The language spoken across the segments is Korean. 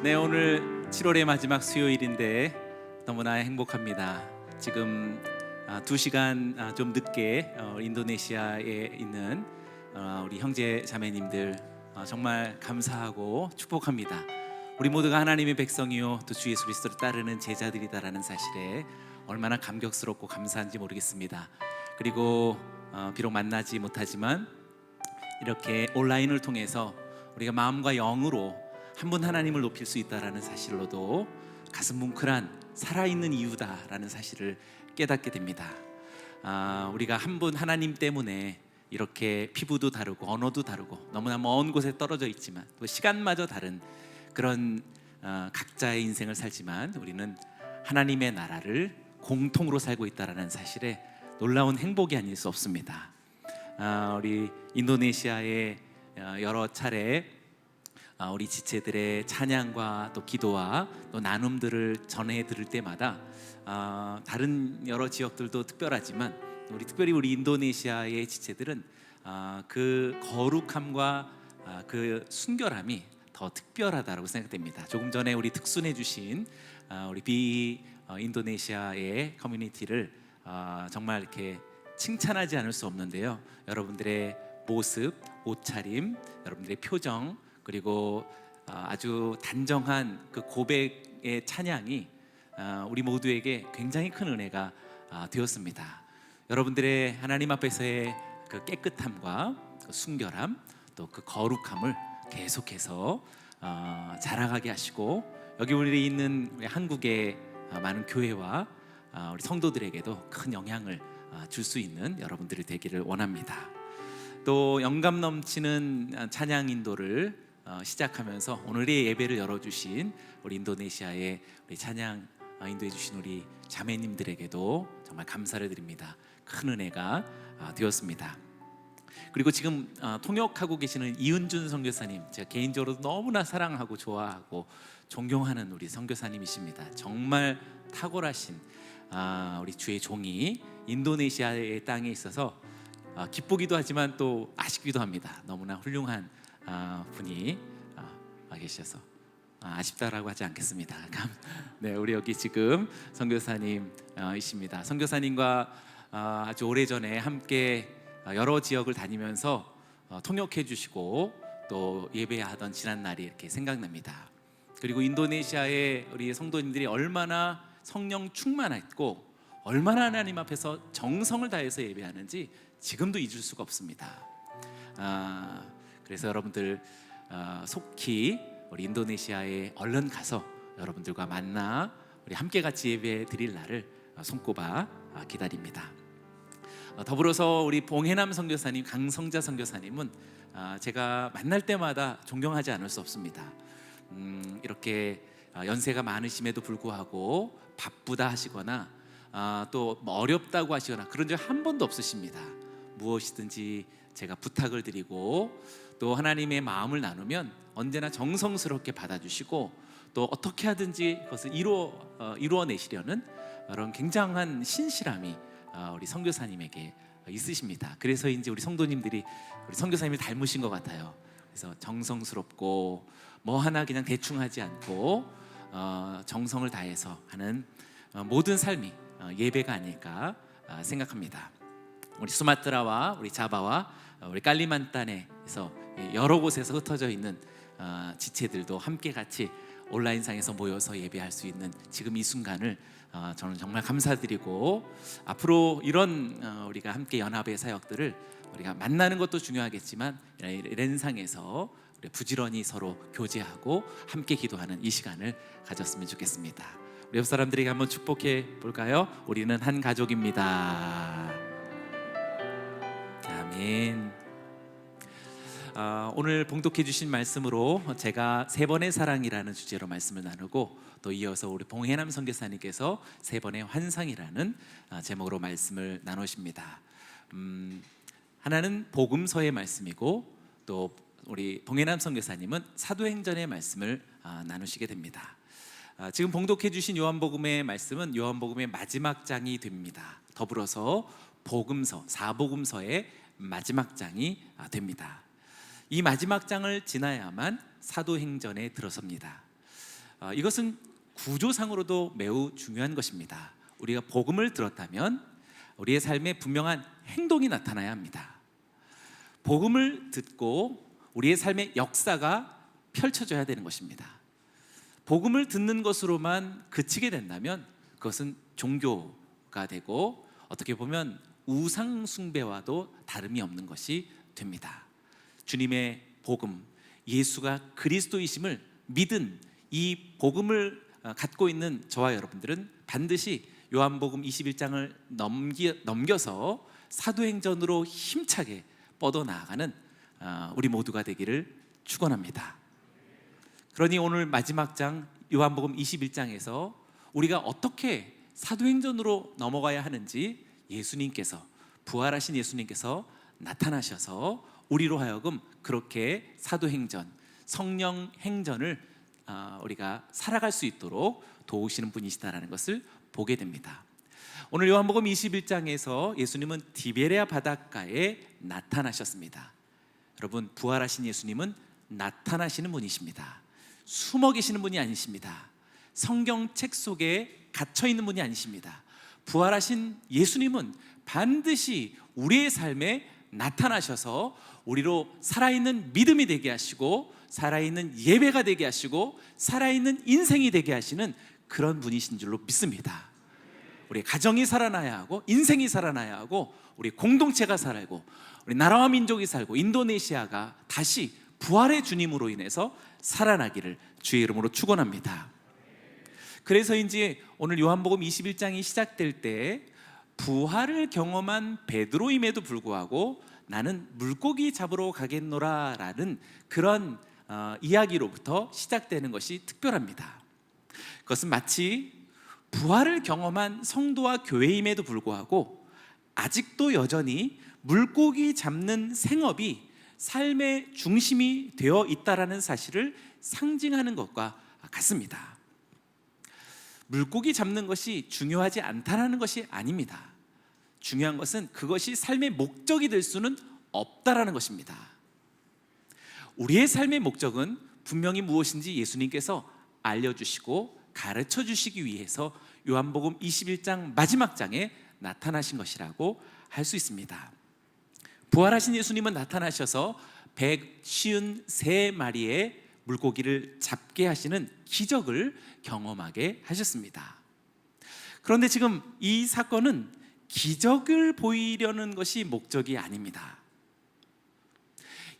네, 오늘 7월의 마지막 수요일인데 너무나 행복합니다. 지금 2시간 좀 늦게 인도네시아에 있는 우리 형제 자매님들 정말 감사하고 축복합니다. 우리 모두가 하나님의 백성이요 또 주 예수 그리스도를 따르는 제자들이다라는 사실에 얼마나 감격스럽고 감사한지 모르겠습니다. 그리고 비록 만나지 못하지만 이렇게 온라인을 통해서 우리가 마음과 영으로 한 분 하나님을 높일 수 있다라는 사실로도 가슴 뭉클한 살아있는 이유다라는 사실을 깨닫게 됩니다. 우리가 한 분 하나님 때문에 이렇게 피부도 다르고 언어도 다르고 너무나 먼 곳에 떨어져 있지만 또 시간마저 다른 그런 각자의 인생을 살지만 우리는 하나님의 나라를 공통으로 살고 있다라는 사실에 놀라운 행복이 아닐 수 없습니다. 우리 인도네시아에 여러 차례 우리 지체들의 찬양과 또 기도와 또 나눔들을 전해 들을 때마다 다른 여러 지역들도 특별하지만 특별히 우리 인도네시아의 지체들은 그 거룩함과 그 순결함이 더 특별하다고 생각됩니다. 조금 전에 우리 특순해 주신 우리 비 인도네시아의 커뮤니티를 정말 이렇게 칭찬하지 않을 수 없는데요. 여러분들의 모습, 옷차림, 여러분들의 표정 그리고 아주 단정한 그 고백의 찬양이 우리 모두에게 굉장히 큰 은혜가 되었습니다. 여러분들의 하나님 앞에서의 그 깨끗함과 그 순결함 또 그 거룩함을 계속해서 자라가게 하시고 여기 우리 있는 우리 한국의 많은 교회와 우리 성도들에게도 큰 영향을 줄 수 있는 여러분들이 되기를 원합니다. 또 영감 넘치는 찬양 인도를 시작하면서 오늘의 예배를 열어주신 우리 인도네시아의 우리 찬양 인도해 주신 우리 자매님들에게도 정말 감사를 드립니다. 큰 은혜가 되었습니다. 그리고 지금 통역하고 계시는 이은준 선교사님, 제가 개인적으로 너무나 사랑하고 좋아하고 존경하는 우리 선교사님이십니다. 정말 탁월하신 우리 주의 종이 인도네시아의 땅에 있어서 기쁘기도 하지만 또 아쉽기도 합니다. 너무나 훌륭한 분이 계셔서 아쉽다라고 하지 않겠습니다. 네, 우리 여기 지금 선교사님이십니다. 선교사님과 아주 오래전에 함께 여러 지역을 다니면서 통역해 주시고 또 예배하던 지난 날이 이렇게 생각납니다. 그리고 인도네시아의 우리 성도님들이 얼마나 성령 충만했고 얼마나 하나님 앞에서 정성을 다해서 예배하는지 지금도 잊을 수가 없습니다. 그래서 여러분들 속히 우리 인도네시아에 얼른 가서 여러분들과 만나 우리 함께 같이 예배 드릴 날을 손꼽아 기다립니다. 더불어서 우리 봉해남 선교사님, 강성자 선교사님은 제가 만날 때마다 존경하지 않을 수 없습니다. 이렇게 연세가 많으심에도 불구하고 바쁘다 하시거나 또 어렵다고 하시거나 그런 적 한 번도 없으십니다. 무엇이든지 제가 부탁을 드리고 또 하나님의 마음을 나누면 언제나 정성스럽게 받아주시고 또 어떻게 하든지 그것을 이루어내시려는 그런 굉장한 신실함이 우리 선교사님에게 있으십니다. 그래서인지 우리 성도님들이 우리 선교사님을 닮으신 것 같아요. 그래서 정성스럽고 뭐 하나 그냥 대충 하지 않고 정성을 다해서 하는 모든 삶이 예배가 아닐까 생각합니다. 우리 수마트라와 우리 자바와 우리 깔리만탄에서 여러 곳에서 흩어져 있는 지체들도 함께 같이 온라인상에서 모여서 예배할 수 있는 지금 이 순간을 저는 정말 감사드리고 앞으로 이런 우리가 함께 연합의 사역들을 우리가 만나는 것도 중요하겠지만 랜상에서 우리 부지런히 서로 교제하고 함께 기도하는 이 시간을 가졌으면 좋겠습니다. 우리 옆 사람들에게 한번 축복해 볼까요? 우리는 한 가족입니다. 아멘. 오늘 봉독해 주신 말씀으로 제가 세 번의 사랑이라는 주제로 말씀을 나누고 또 이어서 우리 봉해남 선교사님께서 세 번의 환상이라는 제목으로 말씀을 나누십니다. 하나는 복음서의 말씀이고 또 우리 봉해남 선교사님은 사도행전의 말씀을 나누시게 됩니다. 지금 봉독해 주신 요한복음의 말씀은 요한복음의 마지막 장이 됩니다. 더불어서 복음서, 사복음서의 마지막 장이 됩니다. 이 마지막 장을 지나야만 사도행전에 들어섭니다. 이것은 구조상으로도 매우 중요한 것입니다. 우리가 복음을 들었다면 우리의 삶에 분명한 행동이 나타나야 합니다. 복음을 듣고 우리의 삶의 역사가 펼쳐져야 되는 것입니다. 복음을 듣는 것으로만 그치게 된다면 그것은 종교가 되고 어떻게 보면 우상 숭배와도 다름이 없는 것이 됩니다. 주님의 복음, 예수가 그리스도이심을 믿은 이 복음을 갖고 있는 저와 여러분들은 반드시 요한복음 21장을 넘겨서 사도행전으로 힘차게 뻗어나가는 우리 모두가 되기를 축원합니다. 그러니 오늘 마지막 장 요한복음 21장에서 우리가 어떻게 사도행전으로 넘어가야 하는지 예수님께서, 부활하신 예수님께서 나타나셔서 우리로 하여금 그렇게 사도행전, 성령 행전을 우리가 살아갈 수 있도록 도우시는 분이시다라는 것을 보게 됩니다. 오늘 요한복음 21장에서 예수님은 디베레아 바닷가에 나타나셨습니다. 여러분, 부활하신 예수님은 나타나시는 분이십니다. 숨어 계시는 분이 아니십니다. 성경책 속에 갇혀 있는 분이 아니십니다. 부활하신 예수님은 반드시 우리의 삶에 나타나셔서 우리로 살아있는 믿음이 되게 하시고, 살아있는 예배가 되게 하시고, 살아있는 인생이 되게 하시는 그런 분이신 줄로 믿습니다. 우리 가정이 살아나야 하고, 인생이 살아나야 하고, 우리 공동체가 살고, 우리 나라와 민족이 살고, 인도네시아가 다시 부활의 주님으로 인해서 살아나기를 주의 이름으로 축원합니다. 그래서인지 오늘 요한복음 21장이 시작될 때 부활을 경험한 베드로임에도 불구하고 나는 물고기 잡으러 가겠노라 라는 그런 이야기로부터 시작되는 것이 특별합니다. 그것은 마치 부활을 경험한 성도와 교회임에도 불구하고 아직도 여전히 물고기 잡는 생업이 삶의 중심이 되어 있다라는 사실을 상징하는 것과 같습니다. 물고기 잡는 것이 중요하지 않다라는 것이 아닙니다. 중요한 것은 그것이 삶의 목적이 될 수는 없다라는 것입니다. 우리의 삶의 목적은 분명히 무엇인지 예수님께서 알려주시고 가르쳐 주시기 위해서 요한복음 21장 마지막 장에 나타나신 것이라고 할 수 있습니다. 부활하신 예수님은 나타나셔서 153마리의 물고기를 잡게 하시는 기적을 경험하게 하셨습니다. 그런데 지금 이 사건은 기적을 보이려는 것이 목적이 아닙니다.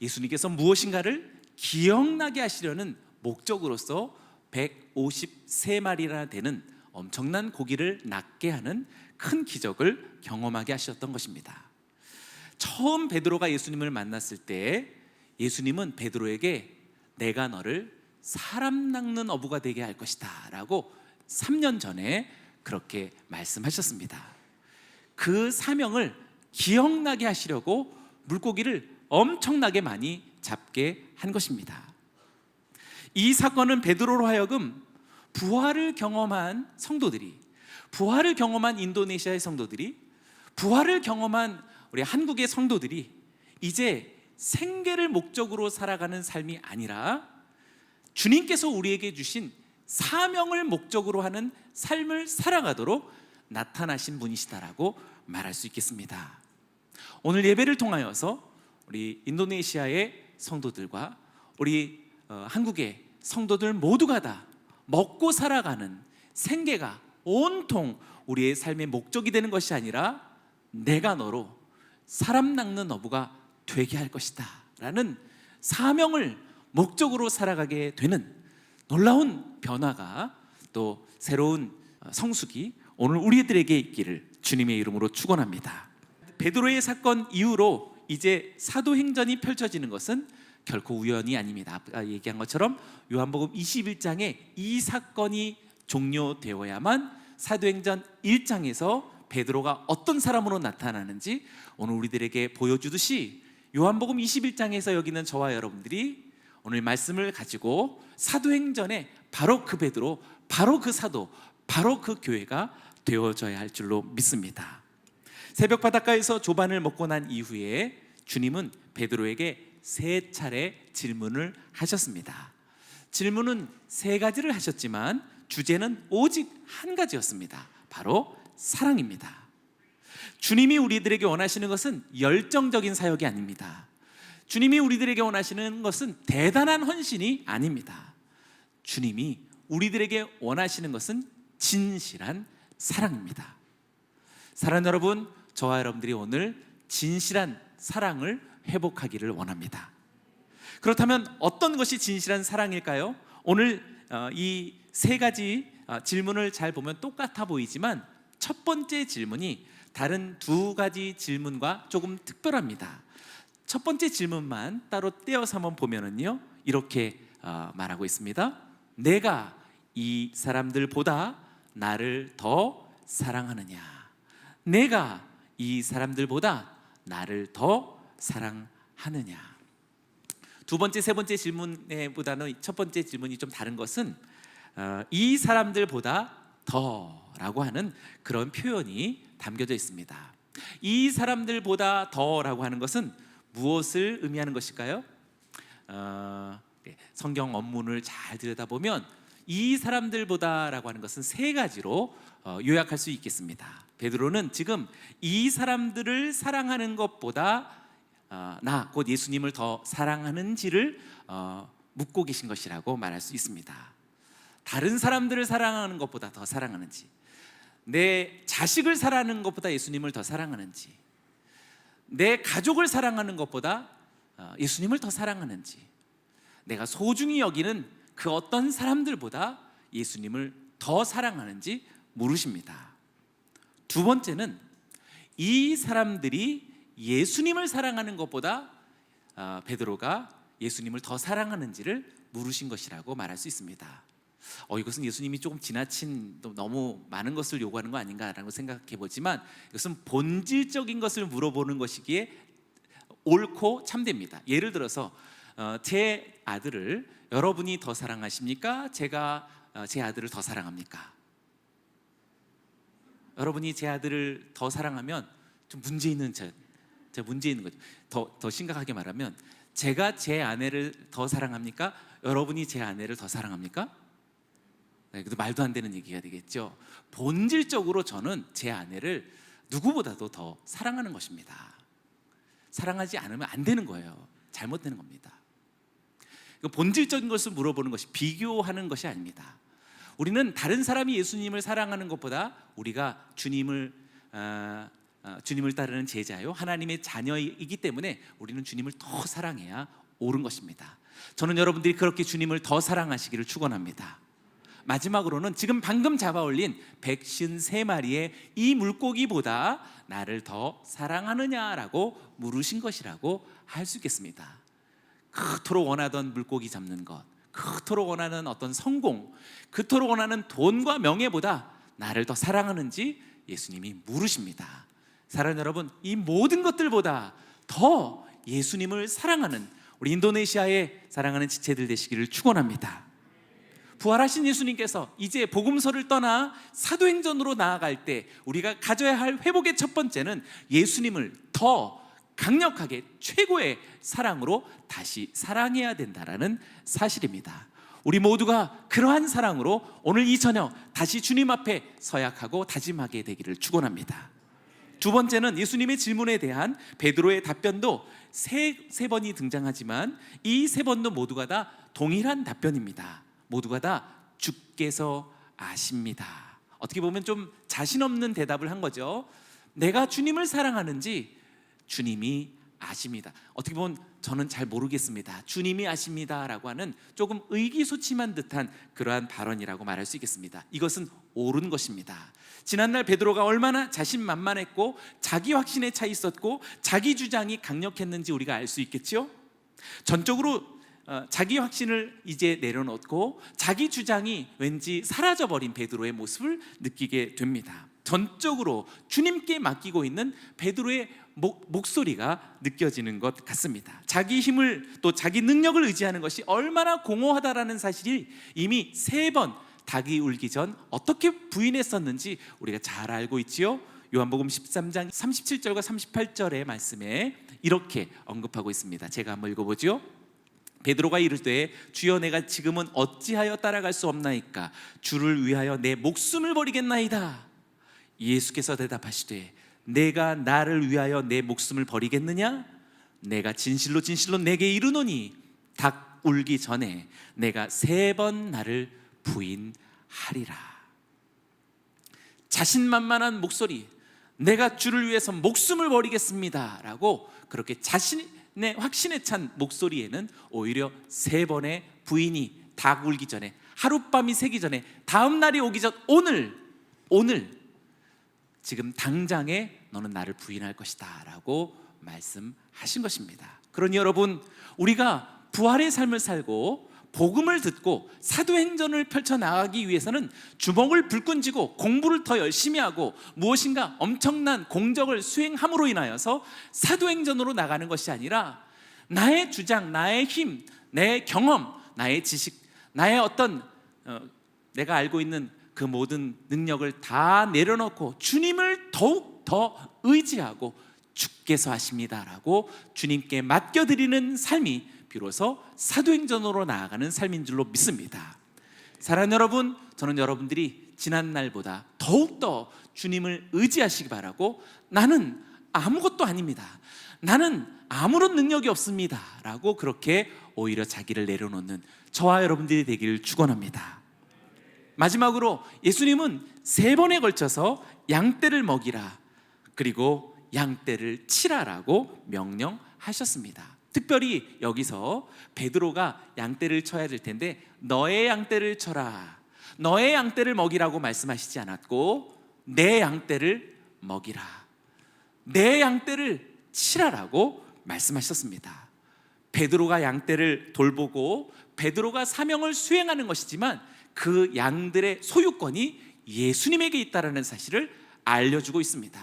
예수님께서 무엇인가를 기억나게 하시려는 목적으로서 153마리나 되는 엄청난 고기를 낫게 하는 큰 기적을 경험하게 하셨던 것입니다. 처음 베드로가 예수님을 만났을 때 예수님은 베드로에게 내가 너를 사람 낚는 어부가 되게 할 것이다 라고 3년 전에 그렇게 말씀하셨습니다. 그 사명을 기억나게 하시려고 물고기를 엄청나게 많이 잡게 한 것입니다. 이 사건은 베드로로 하여금 부활을 경험한 성도들이, 부활을 경험한 인도네시아의 성도들이, 부활을 경험한 우리 한국의 성도들이 이제 생계를 목적으로 살아가는 삶이 아니라 주님께서 우리에게 주신 사명을 목적으로 하는 삶을 살아가도록 나타나신 분이시다라고 말할 수 있겠습니다. 오늘 예배를 통하여서 우리 인도네시아의 성도들과 우리 한국의 성도들 모두가 다 먹고 살아가는 생계가 온통 우리의 삶의 목적이 되는 것이 아니라 내가 너로 사람 낚는 어부가 되게 할 것이다 라는 사명을 목적으로 살아가게 되는 놀라운 변화가, 또 새로운 성숙이 오늘 우리들에게 있기를 주님의 이름으로 축원합니다. 베드로의 사건 이후로 이제 사도행전이 펼쳐지는 것은 결코 우연이 아닙니다. 아까 얘기한 것처럼 요한복음 21장에 이 사건이 종료되어야만 사도행전 1장에서 베드로가 어떤 사람으로 나타나는지 오늘 우리들에게 보여주듯이 요한복음 21장에서 여기는 저와 여러분들이 오늘 말씀을 가지고 사도행전에 바로 그 베드로, 바로 그 사도, 바로 그 교회가 되어져야 할 줄로 믿습니다. 새벽 바닷가에서 조반을 먹고 난 이후에 주님은 베드로에게 3차례 질문을 하셨습니다. 질문은 세 가지를 하셨지만 주제는 오직 한 가지였습니다. 바로 사랑입니다. 주님이 우리들에게 원하시는 것은 열정적인 사역이 아닙니다. 주님이 우리들에게 원하시는 것은 대단한 헌신이 아닙니다. 주님이 우리들에게 원하시는 것은 진실한 사랑입니다. 사랑하는 여러분, 저와 여러분들이 오늘 진실한 사랑을 회복하기를 원합니다. 그렇다면 어떤 것이 진실한 사랑일까요? 오늘 이 세 가지 질문을 잘 보면 똑같아 보이지만 첫 번째 질문이 다른 두 가지 질문과 조금 특별합니다. 첫 번째 질문만 따로 떼어서 한번 보면은요, 이렇게 말하고 있습니다. 내가 이 사람들보다 나를 더 사랑하느냐? 내가 이 사람들보다 나를 더 사랑하느냐? 두 번째, 세 번째 질문보다는 첫 번째 질문이 좀 다른 것은 이 사람들보다 더라고 하는 그런 표현이 담겨져 있습니다. 이 사람들보다 더라고 하는 것은 무엇을 의미하는 것일까요? 성경 원문을 잘 들여다보면 이 사람들보다라고 하는 것은 세 가지로 요약할 수 있겠습니다. 베드로는 지금 이 사람들을 사랑하는 것보다 나 곧 예수님을 더 사랑하는지를 묻고 계신 것이라고 말할 수 있습니다. 다른 사람들을 사랑하는 것보다 더 사랑하는지, 내 자식을 사랑하는 것보다 예수님을 더 사랑하는지, 내 가족을 사랑하는 것보다 예수님을 더 사랑하는지, 내가 소중히 여기는 그 어떤 사람들보다 예수님을 더 사랑하는지 물으십니다. 두 번째는 이 사람들이 예수님을 사랑하는 것보다 베드로가 예수님을 더 사랑하는지를 물으신 것이라고 말할 수 있습니다. 이것은 예수님이 조금 지나친 너무 많은 것을 요구하는 거 아닌가라고 생각해 보지만 이것은 본질적인 것을 물어보는 것이기에 옳고 참됩니다. 예를 들어서 제 아들을 여러분이 더 사랑하십니까? 제가 제 아들을 더 사랑합니까? 여러분이 제 아들을 더 사랑하면 좀 문제 있는 문제 있는 거죠. 더 심각하게 말하면 제가 제 아내를 더 사랑합니까? 여러분이 제 아내를 더 사랑합니까? 네, 그래도 말도 안 되는 얘기가 되겠죠. 본질적으로 저는 제 아내를 누구보다도 더 사랑하는 것입니다. 사랑하지 않으면 안 되는 거예요. 잘못되는 겁니다. 본질적인 것을 물어보는 것이 비교하는 것이 아닙니다. 우리는 다른 사람이 예수님을 사랑하는 것보다 우리가 주님을 따르는 제자요 하나님의 자녀이기 때문에 우리는 주님을 더 사랑해야 옳은 것입니다. 저는 여러분들이 그렇게 주님을 더 사랑하시기를 축원합니다. 마지막으로는 지금 방금 잡아 올린 153마리의 이 물고기보다 나를 더 사랑하느냐라고 물으신 것이라고 할 수 있겠습니다. 그토록 원하던 물고기 잡는 것, 그토록 원하는 어떤 성공, 그토록 원하는 돈과 명예보다 나를 더 사랑하는지 예수님이 물으십니다. 사랑하는 여러분, 이 모든 것들보다 더 예수님을 사랑하는 우리 인도네시아의 사랑하는 지체들 되시기를 축원합니다. 부활하신 예수님께서 이제 복음서를 떠나 사도행전으로 나아갈 때 우리가 가져야 할 회복의 첫 번째는 예수님을 더 강력하게 최고의 사랑으로 다시 사랑해야 된다라는 사실입니다. 우리 모두가 그러한 사랑으로 오늘 이 저녁 다시 주님 앞에 서약하고 다짐하게 되기를 축원합니다. 두 번째는 예수님의 질문에 대한 베드로의 답변도 세 번이 등장하지만 이 세 번도 모두가 다 동일한 답변입니다. 모두가 다 주께서 아십니다. 어떻게 보면 좀 자신 없는 대답을 한 거죠. 내가 주님을 사랑하는지 주님이 아십니다. 어떻게 보면 저는 잘 모르겠습니다. 주님이 아십니다라고 하는 조금 의기소침한 듯한 그러한 발언이라고 말할 수 있겠습니다. 이것은 옳은 것입니다. 지난날 베드로가 얼마나 자신만만했고 자기 확신에 차 있었고 자기 주장이 강력했는지 우리가 알 수 있겠죠. 전적으로 자기 확신을 이제 내려놓고 자기 주장이 왠지 사라져버린 베드로의 모습을 느끼게 됩니다. 전적으로 주님께 맡기고 있는 베드로의 목소리가 느껴지는 것 같습니다. 자기 힘을 또 자기 능력을 의지하는 것이 얼마나 공허하다라는 사실이 이미 3번 닭이 울기 전 어떻게 부인했었는지 우리가 잘 알고 있지요. 요한복음 13장 37절과 38절의 말씀에 이렇게 언급하고 있습니다. 제가 한번 읽어보죠. 베드로가 이르되 주여 내가 지금은 어찌하여 따라갈 수 없나이까 주를 위하여 내 목숨을 버리겠나이다. 예수께서 대답하시되 내가 나를 위하여 내 목숨을 버리겠느냐? 내가 진실로 진실로 내게 이르노니 닭 울기 전에 내가 3번 나를 부인하리라. 자신만만한 목소리, 내가 주를 위해서 목숨을 버리겠습니다 라고 그렇게 자신의 확신에 찬 목소리에는 오히려 3번의 부인이 닭 울기 전에, 하룻밤이 새기 전에, 다음 날이 오기 전 오늘 지금 당장에 너는 나를 부인할 것이다 라고 말씀하신 것입니다. 그러니 여러분, 우리가 부활의 삶을 살고 복음을 듣고 사도행전을 펼쳐나가기 위해서는 주먹을 불끈 쥐고 공부를 더 열심히 하고 무엇인가 엄청난 공적을 수행함으로 인하여서 사도행전으로 나가는 것이 아니라 나의 주장, 나의 힘, 내 경험, 나의 지식, 나의 어떤 내가 알고 있는 그 모든 능력을 다 내려놓고 주님을 더욱 더 의지하고 주께서 하십니다라고 주님께 맡겨드리는 삶이 비로소 사도행전으로 나아가는 삶인 줄로 믿습니다. 사랑하는 여러분, 저는 여러분들이 지난날보다 더욱더 주님을 의지하시기 바라고, 나는 아무것도 아닙니다, 나는 아무런 능력이 없습니다 라고 그렇게 오히려 자기를 내려놓는 저와 여러분들이 되기를 축원합니다. 마지막으로 예수님은 3번에 걸쳐서 양떼를 먹이라 그리고 양떼를 치라라고 명령하셨습니다. 특별히 여기서 베드로가 양떼를 쳐야 될 텐데 너의 양떼를 쳐라, 너의 양떼를 먹이라고 말씀하시지 않았고 내 양떼를 먹이라, 내 양떼를 치라라고 말씀하셨습니다. 베드로가 양떼를 돌보고 베드로가 사명을 수행하는 것이지만 그 양들의 소유권이 예수님에게 있다는 사실을 알려주고 있습니다.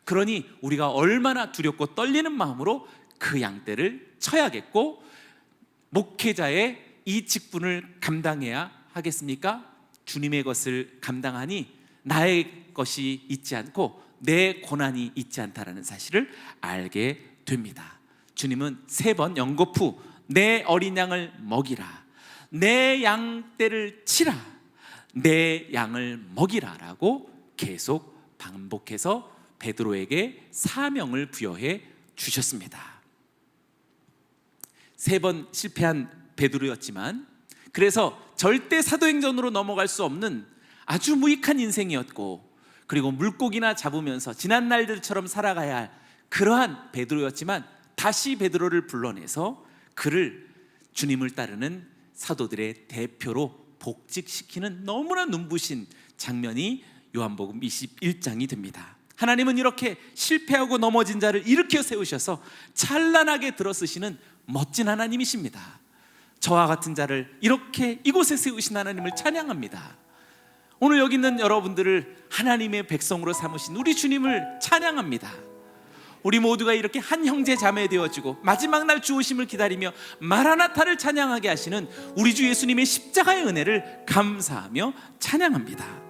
그러니 우리가 얼마나 두렵고 떨리는 마음으로 그 양떼를 쳐야겠고 목회자의 이 직분을 감당해야 하겠습니까? 주님의 것을 감당하니 나의 것이 있지 않고 내 고난이 있지 않다라는 사실을 알게 됩니다. 주님은 3번 연거푸 내 어린 양을 먹이라, 내 양떼를 치라, 내 양을 먹이라 라고 계속 반복해서 베드로에게 사명을 부여해 주셨습니다. 3번 실패한 베드로였지만 그래서 절대 사도행전으로 넘어갈 수 없는 아주 무익한 인생이었고, 그리고 물고기나 잡으면서 지난 날들처럼 살아가야 할 그러한 베드로였지만 다시 베드로를 불러내서 그를 주님을 따르는 사도들의 대표로 복직시키는 너무나 눈부신 장면이 요한복음 21장이 됩니다. 하나님은 이렇게 실패하고 넘어진 자를 일으켜 세우셔서 찬란하게 들어쓰시는 멋진 하나님이십니다. 저와 같은 자를 이렇게 이곳에 세우신 하나님을 찬양합니다. 오늘 여기 있는 여러분들을 하나님의 백성으로 삼으신 우리 주님을 찬양합니다. 우리 모두가 이렇게 한 형제 자매 되어지고 마지막 날 주 오심을 기다리며 마라나타를 찬양하게 하시는 우리 주 예수님의 십자가의 은혜를 감사하며 찬양합니다.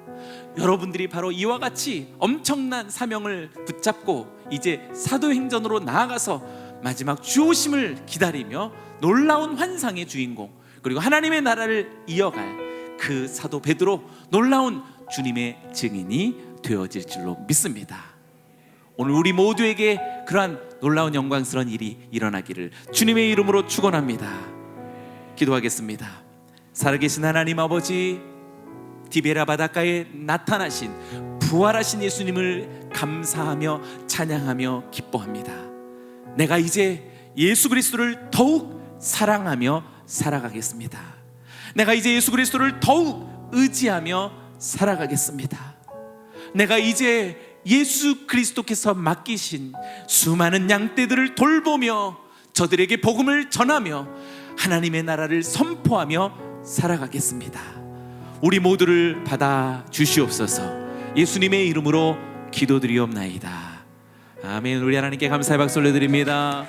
여러분들이 바로 이와 같이 엄청난 사명을 붙잡고 이제 사도행전으로 나아가서 마지막 주 오심을 기다리며 놀라운 환상의 주인공, 그리고 하나님의 나라를 이어갈 그 사도 베드로, 놀라운 주님의 증인이 되어질 줄로 믿습니다. 오늘 우리 모두에게 그러한 놀라운 영광스러운 일이 일어나기를 주님의 이름으로 축원합니다. 기도하겠습니다. 살아계신 하나님 아버지, 디베라 바닷가에 나타나신 부활하신 예수님을 감사하며 찬양하며 기뻐합니다. 내가 이제 예수 그리스도를 더욱 사랑하며 살아가겠습니다. 내가 이제 예수 그리스도를 더욱 의지하며 살아가겠습니다. 내가 이제 예수 그리스도께서 맡기신 수많은 양떼들을 돌보며 저들에게 복음을 전하며 하나님의 나라를 선포하며 살아가겠습니다. 우리 모두를 받아 주시옵소서. 예수님의 이름으로 기도드리옵나이다. 아멘. 우리 하나님께 감사의 박수 올려드립니다.